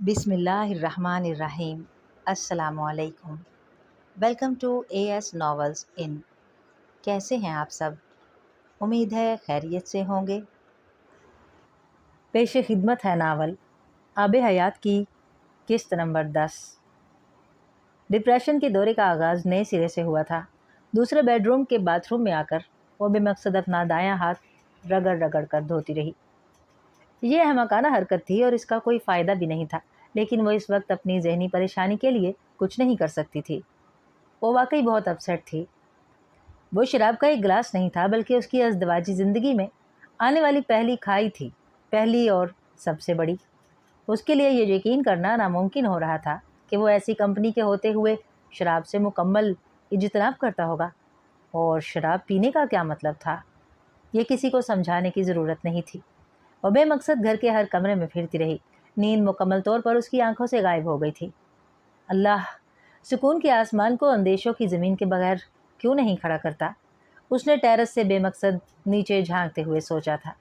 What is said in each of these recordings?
بسم اللہ الرحمن الرحیم۔ السلام علیکم۔ Welcome to A S novels in. کیسے ہیں آپ سب؟ امید ہے خیریت سے ہوں گے۔ پیش خدمت ہے ناول آب حیات کی قسط نمبر 10۔ ڈپریشن کے دورے کا آغاز نئے سرے سے ہوا تھا۔ دوسرے بیڈ روم کے باتھ روم میں آ کر وہ بے مقصد اپنا دایاں ہاتھ رگڑ رگڑ کر دھوتی رہی۔ یہ احمقانہ حرکت تھی اور اس کا کوئی فائدہ بھی نہیں تھا، لیکن وہ اس وقت اپنی ذہنی پریشانی کے لیے کچھ نہیں کر سکتی تھی۔ وہ واقعی بہت اپسیٹ تھی۔ وہ شراب کا ایک گلاس نہیں تھا، بلکہ اس کی ازدواجی زندگی میں آنے والی پہلی کھائی تھی، پہلی اور سب سے بڑی۔ اس کے لیے یہ یقین کرنا ناممکن ہو رہا تھا کہ وہ ایسی کمپنی کے ہوتے ہوئے شراب سے مکمل اجتناب کرتا ہوگا۔ اور شراب پینے کا کیا مطلب تھا، یہ کسی کو سمجھانے کی ضرورت نہیں تھی۔ وہ بے مقصد گھر کے ہر کمرے میں پھرتی رہی۔ نیند مکمل طور پر اس کی آنکھوں سے غائب ہو گئی تھی۔ اللہ سکون کے آسمان کو اندیشوں کی زمین کے بغیر کیوں نہیں کھڑا کرتا؟ اس نے ٹیرس سے بے مقصد نیچے جھانکتے ہوئے سوچا تھا۔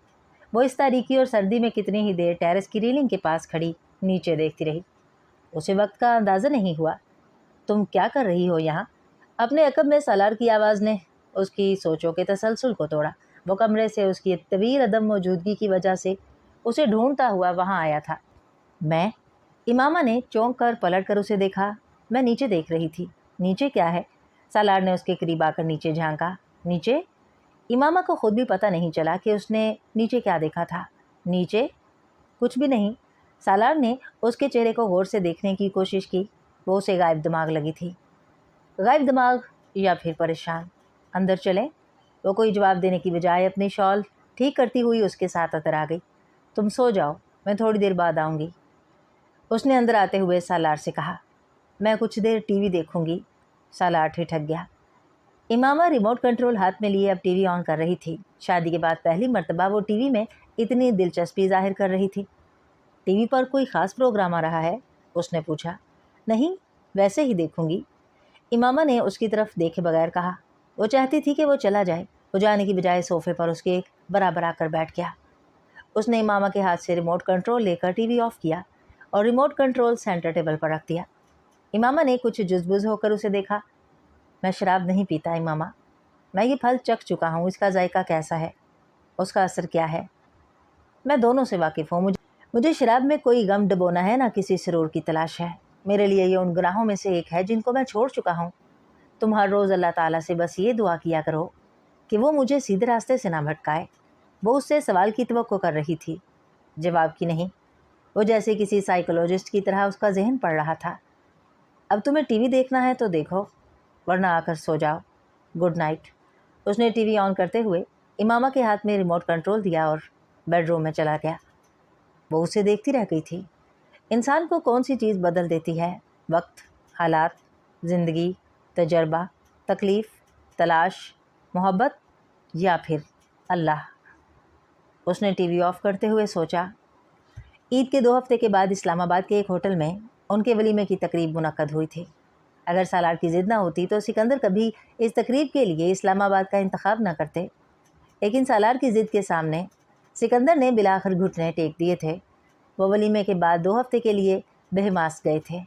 وہ اس تاریکی اور سردی میں کتنی ہی دیر ٹیرس کی ریلنگ کے پاس کھڑی نیچے دیکھتی رہی۔ اسے وقت کا اندازہ نہیں ہوا۔ تم کیا کر رہی ہو یہاں؟ اپنے عقب میں سالار کی آواز نے اس کی سوچوں کے تسلسل کو توڑا۔ وہ کمرے سے اس کی طویل عدم موجودگی کی وجہ سے اسے ڈھونڈتا ہوا وہاں آیا تھا۔ میں؟ امامہ نے چونک کر پلٹ کر اسے دیکھا۔ میں نیچے دیکھ رہی تھی۔ نیچے کیا ہے؟ سالار نے اس کے قریب آ کر نیچے جھانکا۔ نیچے؟ امامہ کو خود بھی پتہ نہیں چلا کہ اس نے نیچے کیا دیکھا تھا۔ نیچے؟ کچھ بھی نہیں۔ سالار نے اس کے چہرے کو غور سے دیکھنے کی کوشش کی۔ وہ اسے غائب دماغ لگی تھی۔ غائب دماغ یا پھر پریشان۔ اندر چلیں؟ وہ کوئی جواب دینے کی بجائے اپنی شال ٹھیک کرتی ہوئی اس کے ساتھ اندر آ گئی۔ تم سو جاؤ، میں تھوڑی دیر بعد آؤں گی، اس نے اندر آتے ہوئے سالار سے کہا۔ میں کچھ دیر ٹی وی دیکھوں گی۔ سالار ٹھٹک گیا۔ امامہ ریموٹ کنٹرول ہاتھ میں لیے اب ٹی وی آن کر رہی تھی۔ شادی کے بعد پہلی مرتبہ وہ ٹی وی میں اتنی دلچسپی ظاہر کر رہی تھی۔ ٹی وی پر کوئی خاص پروگرام آ رہا ہے؟ اس نے پوچھا۔ نہیں، ویسے ہی دیکھوں گی، امامہ نے اس کی طرف دیکھے بغیر کہا۔ وہ چاہتی تھی کہ وہ چلا جائے۔ وہ جانے کی بجائے صوفے پر اس کے برابر آ کر بیٹھ گیا۔ اس نے امامہ کے ہاتھ سے ریموٹ کنٹرول لے کر ٹی وی آف کیا اور ریموٹ کنٹرول سینٹر ٹیبل پر رکھ دیا۔ امامہ نے کچھ جزبز ہو کر اسے دیکھا۔ میں شراب نہیں پیتا امامہ، میں یہ پھل چکھ چکا ہوں، اس کا ذائقہ کیسا ہے، اس کا اثر کیا ہے؟ میں دونوں سے واقف ہوں۔ مجھے شراب میں کوئی غم ڈبونا ہے، نہ کسی سرور کی تلاش ہے۔ میرے لیے یہ ان گناہوں میں سے ایک ہے جن کو میں چھوڑ چکا ہوں۔ تم ہر روز اللہ تعالیٰ سے بس یہ دعا کیا کرو کہ وہ مجھے سیدھے راستے سے نہ بھٹکائے۔ وہ اس سے سوال کی توقع کر رہی تھی، جواب کی نہیں۔ وہ جیسے کسی سائیکولوجسٹ کی طرح اس کا ذہن پڑھ رہا تھا۔ اب تمہیں ٹی وی دیکھنا ہے تو دیکھو، ورنہ آ کر سو جاؤ۔ Good night. اس نے ٹی وی آن کرتے ہوئے امامہ کے ہاتھ میں ریموٹ کنٹرول دیا اور بیڈ روم میں چلا گیا۔ وہ اسے دیکھتی رہ گئی تھی۔ انسان کو کون سی چیز بدل دیتی ہے؟ وقت، حالات، زندگی، تجربہ، تکلیف، تلاش، محبت یا پھر اللہ؟ اس نے ٹی وی آف کرتے ہوئے سوچا۔ عید کے 2 ہفتے کے بعد اسلام آباد کے ایک ہوٹل میں ان کے ولیمے کی تقریب منعقد ہوئی تھی۔ اگر سالار کی ضد نہ ہوتی تو سکندر کبھی اس تقریب کے لیے اسلام آباد کا انتخاب نہ کرتے، لیکن سالار کی ضد کے سامنے سکندر نے بالآخر گھٹنے ٹیک دیے تھے۔ وہ ولیمے کے بعد 2 ہفتے کے لیے بہماس گئے تھے۔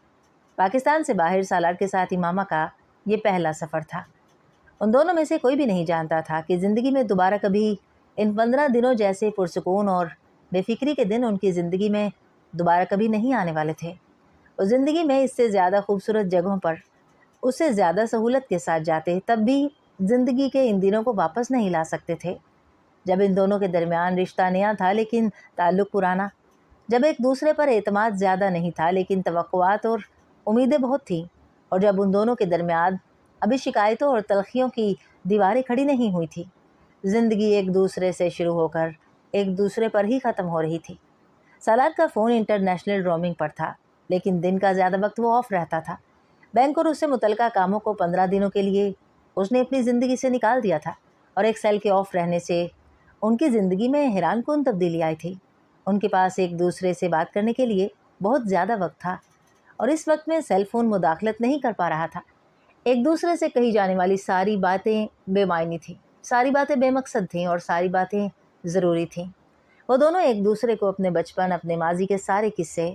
پاکستان سے باہر سالار کے ساتھ امامہ کا یہ پہلا سفر تھا۔ ان دونوں میں سے کوئی بھی نہیں جانتا تھا کہ زندگی میں دوبارہ کبھی ان 15 دنوں جیسے پرسکون اور بے فکری کے دن ان کی زندگی میں دوبارہ کبھی نہیں آنے والے تھے۔ وہ زندگی میں اس سے زیادہ خوبصورت جگہوں پر اس سے زیادہ سہولت کے ساتھ جاتے، تب بھی زندگی کے ان دنوں کو واپس نہیں لا سکتے تھے، جب ان دونوں کے درمیان رشتہ نیا تھا لیکن تعلق پرانا، جب ایک دوسرے پر اعتماد زیادہ نہیں تھا لیکن توقعات اور امیدیں بہت تھیں، اور جب ان دونوں کے درمیان ابھی شکایتوں اور تلخیوں کی دیواریں کھڑی نہیں ہوئی تھی۔ زندگی ایک دوسرے سے شروع ہو کر ایک دوسرے پر ہی ختم ہو رہی تھی۔ سالار کا فون انٹرنیشنل رومنگ پر تھا، لیکن دن کا زیادہ وقت وہ آف رہتا تھا۔ بینک اور اس سے متعلقہ کاموں کو 15 دنوں کے لیے اس نے اپنی زندگی سے نکال دیا تھا، اور ایک سیل کے آف رہنے سے ان کی زندگی میں حیران کن تبدیلی آئی تھی۔ ان کے پاس ایک دوسرے سے بات کرنے کے لیے بہت زیادہ وقت تھا، اور اس وقت میں سیل فون مداخلت نہیں کر پا رہا تھا۔ ایک دوسرے سے کہی جانے والی ساری باتیں بے معنی تھیں، ساری باتیں بے مقصد تھیں، اور ساری باتیں ضروری تھیں۔ وہ دونوں ایک دوسرے کو اپنے بچپن، اپنے ماضی کے سارے قصے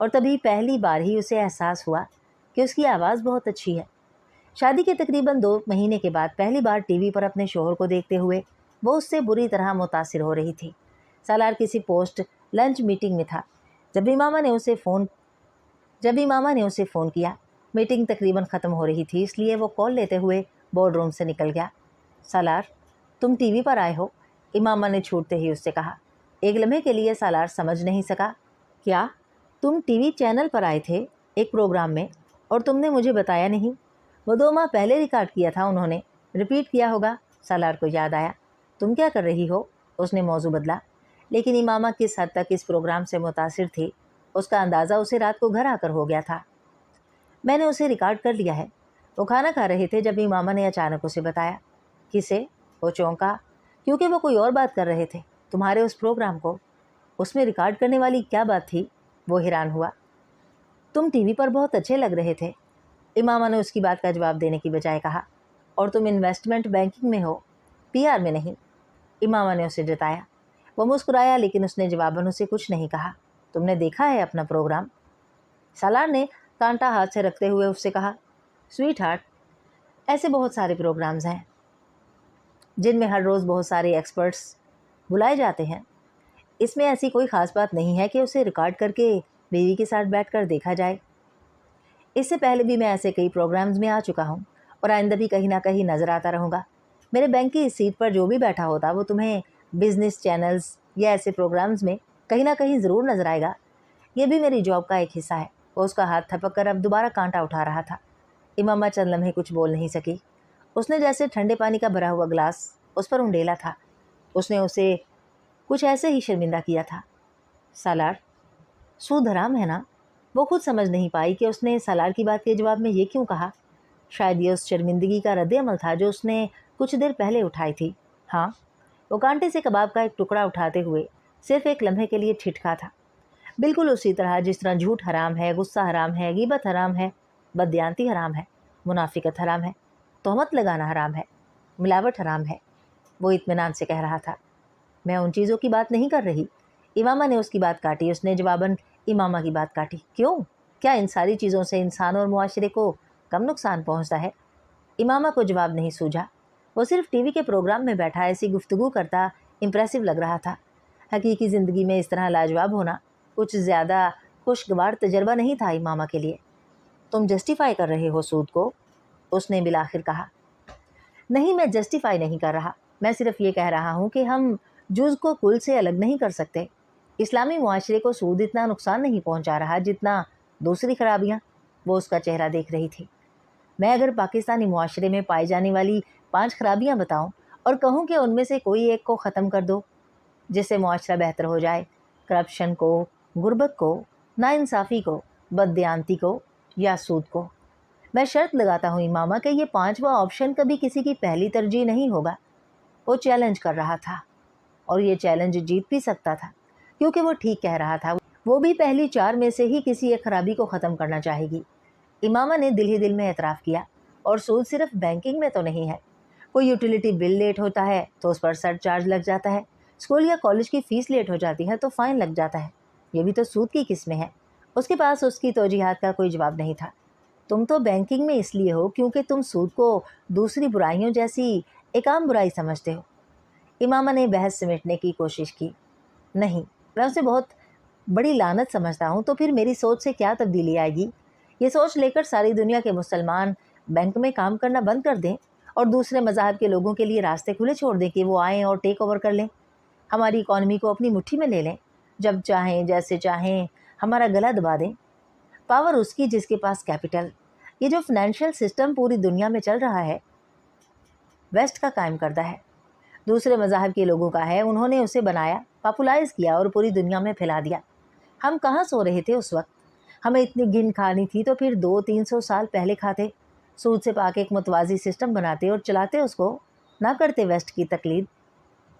اور تبھی پہلی بار ہی اسے احساس ہوا کہ اس کی آواز بہت اچھی ہے۔ شادی کے تقریباً 2 مہینے کے بعد پہلی بار ٹی وی پر اپنے شوہر کو دیکھتے ہوئے وہ اس سے بری طرح متاثر ہو رہی تھی۔ سالار کسی پوسٹ لنچ میٹنگ میں تھا جب امامہ نے اسے فون کیا۔ میٹنگ تقریباً ختم ہو رہی تھی، اس لیے وہ کال لیتے ہوئے بورڈ روم سے نکل گیا۔ سالار، تم ٹی وی پر آئے ہو؟ امامہ نے چھوٹتے ہی اس سے کہا۔ ایک لمحے کے لیے سالار سمجھ نہیں سکا۔ کیا تم ٹی وی چینل پر آئے تھے ایک پروگرام میں اور تم نے مجھے بتایا نہیں؟ وہ 2 ماہ پہلے ریکارڈ کیا تھا، انہوں نے ریپیٹ کیا ہوگا۔ سالار کو یاد آیا۔ تم کیا کر رہی ہو؟ اس نے موضوع بدلا۔ لیکن امامہ کس حد تک اس پروگرام سے متاثر تھی اس کا اندازہ اسے رات کو گھر آ کر ہو گیا تھا۔ میں نے اسے ریکارڈ کر لیا ہے۔ وہ کھانا کھا رہے تھے جب امامہ نے اچانک اسے بتایا۔ کسے؟ وہ چونکا، کیونکہ وہ کوئی اور بات کر رہے تھے، تمہارے اس پروگرام کو۔ اس میں ریکارڈ کرنے والی کیا بات تھی؟ وہ حیران ہوا۔ تم ٹی وی پر بہت اچھے لگ رہے تھے، امامہ نے اس کی بات کا جواب دینے کی بجائے کہا۔ اور تم انویسٹمنٹ بینکنگ میں ہو، پی آر میں نہیں، امامہ نے اسے جتایا۔ وہ مسکرایا لیکن اس نے جواباً اسے کچھ نہیں کہا۔ تم نے دیکھا ہے اپنا پروگرام؟ سالار نے کانٹا ہاتھ سے رکھتے ہوئے اس سے کہا۔ سویٹ ہارٹ، ایسے بہت سارے پروگرامز ہیں جن میں ہر روز بہت سارے ایکسپرٹس بلائے جاتے ہیں۔ اس میں ایسی کوئی خاص بات نہیں ہے کہ اسے ریکارڈ کر کے بیوی کے ساتھ بیٹھ کر دیکھا جائے۔ اس سے پہلے بھی میں ایسے کئی پروگرامز میں آ چکا ہوں اور آئندہ بھی کہیں نہ کہیں نظر آتا رہوں گا۔ میرے بینک کی سیٹ پر جو بھی بیٹھا ہوتا وہ تمہیں بزنس چینلز یا ایسے پروگرامز میں کہیں نہ کہیں ضرور نظر آئے گا۔ یہ بھی میری جاب کا ایک حصہ ہے۔ وہ اس کا ہاتھ تھپک کر اب دوبارہ کانٹا اٹھا رہا تھا۔ امامہ چند لمحے کچھ بول نہیں سکی۔ اس نے جیسے ٹھنڈے پانی کا بھرا ہوا گلاس اس پر انڈیلا تھا۔ اس نے اسے کچھ ایسے ہی شرمندہ کیا تھا۔ سالار، سود حرام ہے نا؟ وہ خود سمجھ نہیں پائی کہ اس نے سالار کی بات کے جواب میں یہ کیوں کہا۔ شاید یہ اس شرمندگی کا رد عمل تھا جو اس نے کچھ دیر پہلے اٹھائی تھی۔ ہاں، وہ کانٹے سے کباب کا ایک ٹکڑا اٹھاتے ہوئے صرف ایک لمحے کے لیے ٹھٹکا تھا۔ بالکل اسی طرح جس طرح جھوٹ حرام ہے، غصہ حرام ہے، غیبت حرام ہے، بددیانتی حرام ہے، منافقت حرام ہے، تہمت لگانا حرام ہے، ملاوٹ حرام ہے۔ وہ اطمینان سے کہہ رہا تھا۔ میں ان چیزوں کی بات نہیں کر رہی۔ امامہ نے اس کی بات کاٹی۔ اس نے جواباً امامہ کی بات کاٹی۔ کیوں؟ کیا ان ساری چیزوں سے انسان اور معاشرے کو کم نقصان پہنچتا ہے؟ امامہ کو جواب نہیں سوجھا۔ وہ صرف ٹی وی کے پروگرام میں بیٹھا ایسی گفتگو کرتا امپریسو لگ رہا تھا۔ حقیقی زندگی میں اس طرح لاجواب ہونا کچھ زیادہ خوشگوار تجربہ نہیں تھا امامہ کے لیے۔ تم جسٹیفائی کر رہے ہو سود کو؟ اس نے بالآخر کہا۔ نہیں، میں جسٹیفائی نہیں کر رہا، میں صرف یہ کہہ رہا ہوں کہ ہم جز کو کل سے الگ نہیں کر سکتے۔ اسلامی معاشرے کو سود اتنا نقصان نہیں پہنچا رہا جتنا دوسری خرابیاں۔ وہ اس کا چہرہ دیکھ رہی تھی۔ میں اگر پاکستانی معاشرے میں پائی جانے والی 5 خرابیاں بتاؤں اور کہوں کہ ان میں سے کوئی ایک کو ختم کر دو جس سے معاشرہ بہتر ہو جائے، کرپشن کو، غربت کو، ناانصافی کو، بددیانتی کو یا سود کو، میں شرط لگاتا ہوں امامہ کہ یہ 5واں آپشن کبھی کسی کی پہلی ترجیح نہیں ہوگا۔ وہ چیلنج کر رہا تھا اور یہ چیلنج جیت بھی سکتا تھا کیونکہ وہ ٹھیک کہہ رہا تھا۔ وہ بھی پہلی 4 میں سے ہی کسی ایک خرابی کو ختم کرنا چاہے گی۔ امامہ نے دل ہی دل میں اعتراف کیا۔ اور سود صرف بینکنگ میں تو نہیں ہے۔ کوئی یوٹیلیٹی بل لیٹ ہوتا ہے تو اس پر سر چارج لگ جاتا ہے، اسکول یا کالج کی فیس لیٹ ہو جاتی ہے تو فائن لگ جاتا ہے، یہ بھی تو سود کی قسمیں ہیں۔ اس کے پاس اس کی توجیحات کا کوئی جواب نہیں تھا۔ تم تو بینکنگ میں اس لیے ہو کیونکہ تم سود کو دوسری برائیوں جیسی ایک عام برائی سمجھتے ہو۔ امامہ نے بحث سمیٹنے کی کوشش کی۔ نہیں، میں اسے بہت بڑی لعنت سمجھتا ہوں، تو پھر میری سوچ سے کیا تبدیلی آئے گی؟ یہ سوچ لے کر ساری دنیا کے مسلمان بینک میں کام کرنا بند کر دیں اور دوسرے مذاہب کے لوگوں کے لیے راستے کھلے چھوڑ دیں کہ وہ آئیں اور ٹیک اوور کر لیں، ہماری اکانومی کو اپنی مٹھی میں لے لیں، جب چاہیں جیسے چاہیں ہمارا گلا دبا دیں۔ پاور اس کی جس کے پاس کیپٹل۔ یہ جو فنانشل سسٹم پوری دنیا میں چل رہا ہے ویسٹ کا قائم کردہ ہے، دوسرے مذاہب کے لوگوں کا ہے۔ انہوں نے اسے بنایا، پاپولائز کیا اور پوری دنیا میں پھیلا دیا۔ ہم کہاں سو رہے تھے اس وقت؟ ہمیں اتنی گن کھانی تھی تو پھر 200-300 سال پہلے کھاتے، سود سے پاک ایک متوازی سسٹم بناتے اور چلاتے اس کو، نہ کرتے ویسٹ کی تقلید۔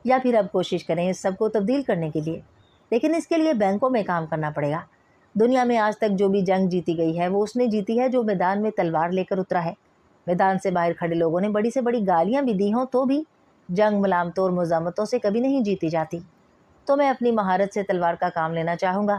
یا پھر اب کوشش کریں اس سب کو تبدیل کرنے کے لیے، لیکن اس کے لیے بینکوں میں کام کرنا پڑے گا۔ دنیا میں آج تک جو بھی جنگ جیتی گئی ہے وہ اس نے جیتی ہے جو میدان میں تلوار لے کر اترا ہے۔ میدان سے باہر کھڑے لوگوں نے بڑی سے بڑی گالیاں بھی دی ہوں تو بھی جنگ ملامتوں اور مزاحمتوں سے کبھی نہیں جیتی جاتی۔ تو میں اپنی مہارت سے تلوار کا کام لینا چاہوں گا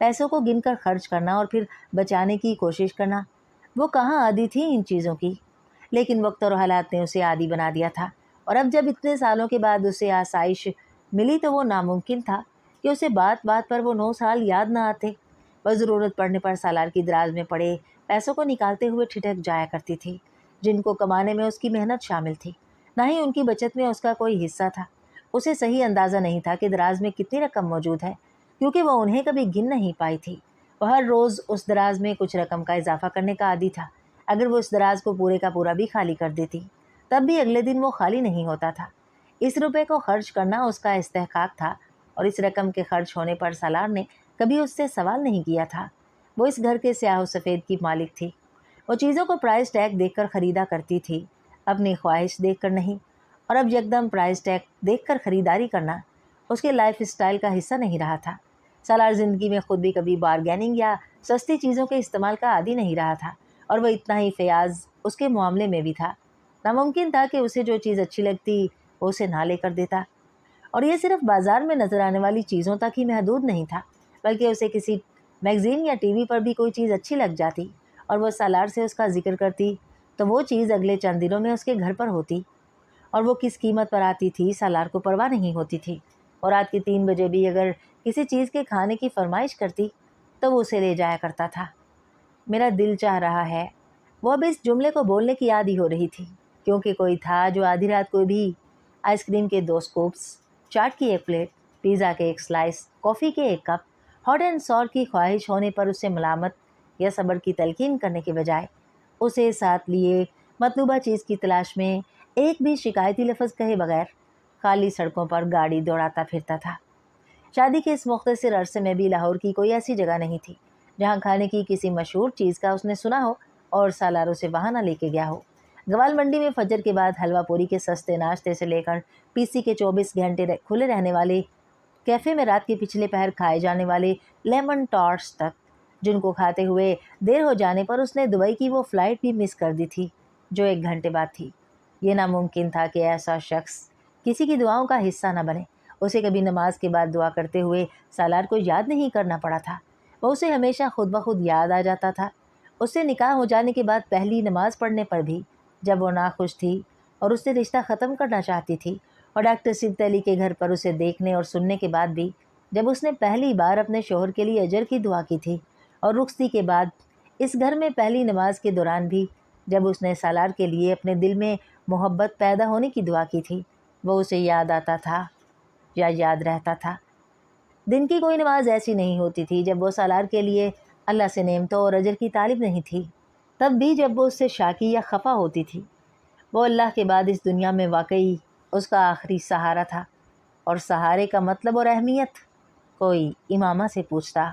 پیسوں کو گن کر خرچ کرنا اور پھر بچانے کی کوشش کرنا، وہ کہاں عادی تھی ان چیزوں کی، لیکن وقت اور حالات نے اسے عادی بنا دیا تھا۔ اور اب جب اتنے سالوں کے بعد اسے آسائش ملی تو وہ ناممکن تھا کہ اسے بات بات پر وہ 9 سال یاد نہ آتے۔ وہ ضرورت پڑنے پر سالار کی دراز میں پڑے پیسوں کو نکالتے ہوئے ٹھٹک جایا کرتی تھی، جن کو کمانے میں اس کی محنت شامل تھی، نہ ہی ان کی بچت میں اس کا کوئی حصہ تھا۔ اسے صحیح اندازہ نہیں تھا کہ دراز میں کتنی رقم موجود ہے، کیونکہ وہ انہیں کبھی گن نہیں پائی تھی۔ وہ ہر روز اس دراز میں کچھ رقم کا اضافہ کرنے کا عادی تھا۔ اگر وہ اس دراز کو پورے کا پورا بھی خالی کر دیتی، تب بھی اگلے دن وہ خالی نہیں ہوتا تھا۔ اس روپے کو خرچ کرنا اس کا استحقاق تھا، اور اس رقم کے خرچ ہونے پر سالار نے کبھی اس سے سوال نہیں کیا تھا۔ وہ اس گھر کے سیاہ و سفید کی مالک تھی۔ وہ چیزوں کو پرائز ٹیگ دیکھ کر خریدا کرتی تھی، اپنی خواہش دیکھ کر نہیں۔ اور اب یکدم پرائز ٹیگ دیکھ کر خریداری کرنا اس کے لائف اسٹائل کا حصہ نہیں رہا تھا۔ سالار زندگی میں خود بھی کبھی بارگیننگ یا سستی چیزوں کے استعمال کا عادی نہیں رہا تھا، اور وہ اتنا ہی فیاض اس کے معاملے میں بھی تھا۔ ناممکن تھا کہ اسے جو چیز اچھی لگتی وہ اسے نہ لے کر دیتا، اور یہ صرف بازار میں نظر آنے والی چیزوں تک ہی محدود نہیں تھا، بلکہ اسے کسی میگزین یا ٹی وی پر بھی کوئی چیز اچھی لگ جاتی اور وہ سالار سے اس کا ذکر کرتی تو وہ چیز اگلے چند دنوں میں اس کے گھر پر ہوتی، اور وہ کس قیمت پر آتی تھی سالار کو پرواہ نہیں ہوتی تھی۔ اور رات کے 3 بجے بھی اگر کسی چیز کے کھانے کی فرمائش کرتی تو وہ اسے لے جایا کرتا تھا۔ میرا دل چاہ رہا ہے، وہ اب اس جملے کو بولنے کی عادی ہو رہی تھی، کیونکہ کوئی تھا جو آدھی رات کو بھی آئس کریم کے 2 اسکوپس، چاٹ کی 1 پلیٹ، پیزا کے 1 سلائس، کافی کے 1 کپ، ہاٹ اینڈ سور کی خواہش ہونے پر اسے ملامت یا صبر کی تلقین کرنے کے بجائے اسے ساتھ لیے مطلوبہ چیز کی تلاش میں ایک بھی شکایتی لفظ کہے بغیر خالی سڑکوں پر گاڑی دوڑاتا پھرتا تھا۔ شادی کے اس مختصر عرصے میں بھی لاہور کی کوئی ایسی جگہ نہیں تھی جہاں کھانے کی کسی مشہور چیز کا اس نے سنا ہو اور سالار اسے وہاں نہ لے کے گیا ہو۔ گوال منڈی میں فجر کے بعد حلوہ پوری کے سستے ناشتے سے لے کر پی سی کے 24 گھنٹے کھلے رہنے والے کیفے میں رات کے پچھلے پہر کھائے جانے والے لیمن ٹارٹس تک، جن کو کھاتے ہوئے دیر ہو جانے پر اس نے دبئی کی وہ فلائٹ بھی مس کر دی تھی جو 1 گھنٹے بعد تھی۔ یہ ناممکن تھا کہ ایسا شخص کسی کی دعاؤں کا حصہ نہ بنے۔ اسے کبھی نماز کے بعد دعا کرتے ہوئے سالار کو یاد نہیں کرنا پڑا تھا، وہ اسے ہمیشہ خود بخود یاد آ جاتا تھا۔ اس سے نکاح ہو جانے کے بعد پہلی نماز پڑھنے پر بھی، جب وہ ناخوش تھی اور اس سے رشتہ ختم کرنا چاہتی تھی، اور ڈاکٹر صدق علی کے گھر پر اسے دیکھنے اور سننے کے بعد بھی، جب اس نے پہلی بار اپنے شوہر کے لیے اجر کی دعا کی تھی، اور رخصتی کے بعد اس گھر میں پہلی نماز کے دوران بھی جب اس نے سالار کے لیے اپنے دل میں محبت پیدا ہونے کی دعا کی تھی، وہ اسے یاد آتا تھا یا یاد رہتا تھا۔ دن کی کوئی نماز ایسی نہیں ہوتی تھی جب وہ سالار کے لیے اللہ سے نعمتوں اور اجر کی طالب نہیں تھی۔ تب بھی جب وہ اس سے شاکی یا خفا ہوتی تھی، وہ اللہ کے بعد اس دنیا میں واقعی اس کا آخری سہارا تھا، اور سہارے کا مطلب اور اہمیت کوئی امامہ سے پوچھتا۔